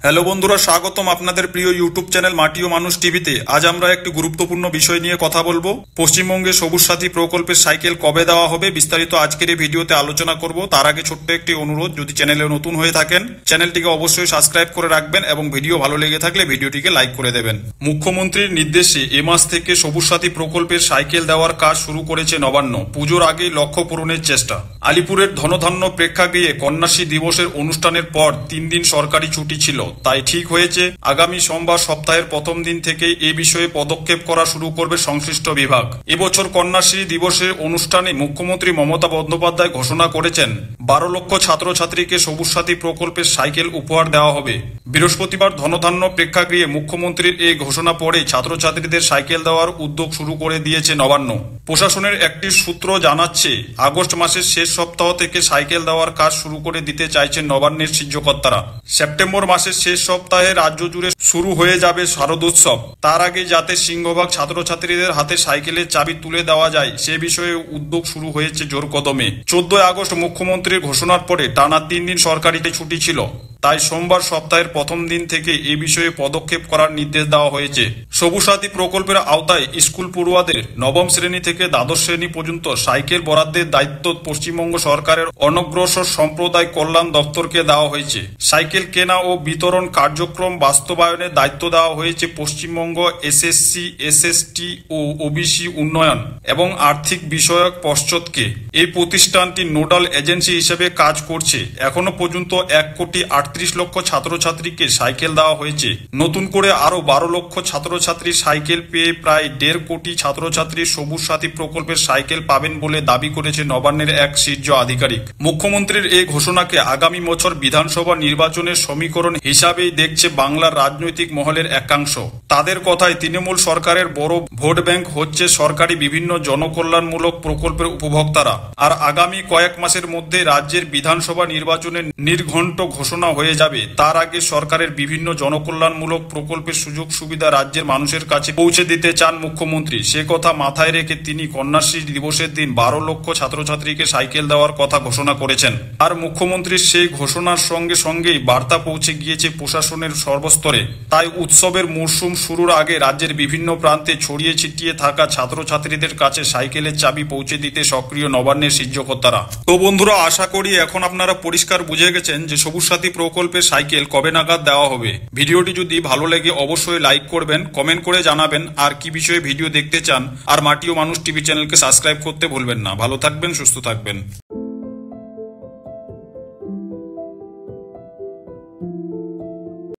Hello বন্ধুরা, স্বাগতম আপনাদের প্রিয় ইউটিউব চ্যানেল মাটি ও মানুষ টিভিতে। আজ আমরা একটি গুরুত্বপূর্ণ বিষয় নিয়ে কথা বলবো। পশ্চিমবঙ্গে সবুজ সাথী প্রকল্পের সাইকেল কবে দেওয়া হবে বিস্তারিত আজকের এই ভিডিওতে আলোচনা করব। তার আগে ছোট্ট একটি অনুরোধ, যদি চ্যানেলে নতুন হয়ে থাকেন চ্যানেলটিকে অবশ্যই সাবস্ক্রাইব করে রাখবেন এবং ভিডিও ভালো লেগে থাকলে ভিডিওটিকে লাইক করে দেবেন। মুখ্যমন্ত্রীর নির্দেশে এ মাস থেকে সবুজ সাথী প্রকল্পের সাইকেল দেওয়ার কাজ শুরু করেছে নবান্ন। পুজোর আগেই লক্ষ্য পূরণের চেষ্টা। আলিপুরের ধনধান্য প্রেক্ষাগৃহে কন্যাশ্রী দিবসের অনুষ্ঠানের পর 3 দিন সরকারি ছুটি ছিল, তাই ঠিক হয়েছে আগামী সোমবার সপ্তাহের প্রথম দিন থেকে এ বিষয়ে পদক্ষেপ করা শুরু করবে সংশ্লিষ্ট বিভাগ। এবছর কন্যাশ্রী দিবসের অনুষ্ঠানে মুখ্যমন্ত্রী মমতা বন্দ্যোপাধ্যায় ঘোষণা করেছেন 12 লক্ষ ছাত্রছাত্রীকে সবুজ সাথী প্রকল্পের সাইকেল উপহার দেওয়া হবে। বৃহস্পতিবার ধনধান্য প্রেক্ষাগৃহে মুখ্যমন্ত্রীর এই ঘোষণা পড়ে ছাত্রছাত্রীদের সাইকেল দেওয়ার উদ্যোগ শুরু করে দিয়েছে নবান্ন। প্রশাসনের একটি সূত্র জানাচ্ছে, আগস্ট মাসের শেষ সপ্তাহ থেকে সাইকেল দেওয়ার কাজ শুরু করে দিতে চাইছেন নবান্নের শীর্ষকর্তারা। সেপ্টেম্বর মাসের শেষ সপ্তাহে রাজ্য জুড়ে শুরু হয়ে যাবে শারদোৎসব। তার আগে যাতে সিংহভাগ ছাত্রছাত্রীদের হাতে সাইকেলের চাবি তুলে দেওয়া যায় সে বিষয়ে উদ্যোগ শুরু হয়েছে জোর কদমে। 14 আগস্ট মুখ্যমন্ত্রীর ঘোষণার পরে টানা 3 দিন সরকারি ছুটি ছিল, তাই সোমবার সপ্তাহের প্রথম দিন থেকে এ বিষয়ে পদক্ষেপ করার নির্দেশ দেওয়া হয়েছে। সবুজ সাথী প্রকল্পের আওতায় স্কুল পড়ুয়াদের নবম শ্রেণী থেকে দ্বাদশ শ্রেণী পর্যন্ত সাইকেল বরাদ্দের দায়িত্ব পশ্চিমবঙ্গ সরকারের অনগ্রসর সম্প্রদায় কল্যাণ দপ্তরকে দেওয়া হয়েছে। সাইকেল কেনা ও বিতরণ কার্যক্রম বাস্তবায়নের দায়িত্ব দেওয়া হয়েছে পশ্চিমবঙ্গ এসএসসি, এসএসটি ও ওবিসি উন্নয়ন এবং আর্থিক বিষয়ক পর্ষদকে। এই প্রতিষ্ঠানটি নোডাল এজেন্সি হিসেবে কাজ করছে। এখনো পর্যন্ত 1,38 লক্ষ ছাত্রছাত্রীকে সাইকেল দেওয়া হয়েছে। নতুন করে আরো 12 লক্ষ ছাত্রছাত্রী সাইকেল পেয়ে প্রায় 1.5 কোটি ছাত্রছাত্রী সবুজ সাথী প্রকল্পের সাইকেল পাবেন বলে দাবি করেছে নবান্নের এক শীর্ষ আধিকারিক। মুখ্যমন্ত্রীর এই ঘোষণাকে আগামী বছর বিধানসভা নির্বাচনের সমীকরণ হিসাবেই দেখছে বাংলার রাজনৈতিক মহলের একাংশ। তাদের কথায় তৃণমূল সরকারের বড় ভোট ব্যাংক হচ্ছে সরকারি বিভিন্ন জনকল্যাণমূলক প্রকল্পের উপভোক্তারা। আর আগামী কয়েক মাসের মধ্যে রাজ্যের বিধানসভা নির্বাচনের নির্ঘণ্ট ঘোষণা হয়ে যাবে। তার আগে সরকারের বিভিন্ন জনকল্যাণমূলক প্রকল্পের সুযোগ সুবিধা রাজ্যের মানুষের কাছে পৌঁছে দিতে চান মুখ্যমন্ত্রী। সে কথা মাথায় রেখে তিনি কন্যাশ্রী দিবসের দিন 12 লক্ষ ছাত্রছাত্রীকে সাইকেল দেওয়ার কথা ঘোষণা করেছেন। আর মুখ্যমন্ত্রীর সেই ঘোষণার সঙ্গে সঙ্গেই বার্তা পৌঁছে গিয়েছে প্রশাসনের সর্বস্তরে। তাই উৎসবের মরশুম শুরুর আগে রাজ্যের বিভিন্ন প্রান্তে ছড়িয়ে ছিটিয়ে থাকা ছাত্রছাত্রীদের কাছে সাইকেলের চাবি পৌঁছে দিতে সক্রিয় নবান্নের শীর্ষকর্তারা। তো বন্ধুরা, আশা করি এখন আপনারা পরিষ্কার বুঝে গেছেন যে সবুজ সাথী প্রকল্পের সাইকেল কবে নাগাদ দেওয়া হবে। ভিডিওটি যদি ভালো লেগে অবশ্যই লাইক করবেন, কমেন্ট করে জানাবেন আর কি বিষয়ে ভিডিও দেখতে চান। আর মাটি ও মানুষ টিভি চ্যানেলকে সাবস্ক্রাইব করতে ভুলবেন না। ভালো থাকবেন, সুস্থ থাকবেন।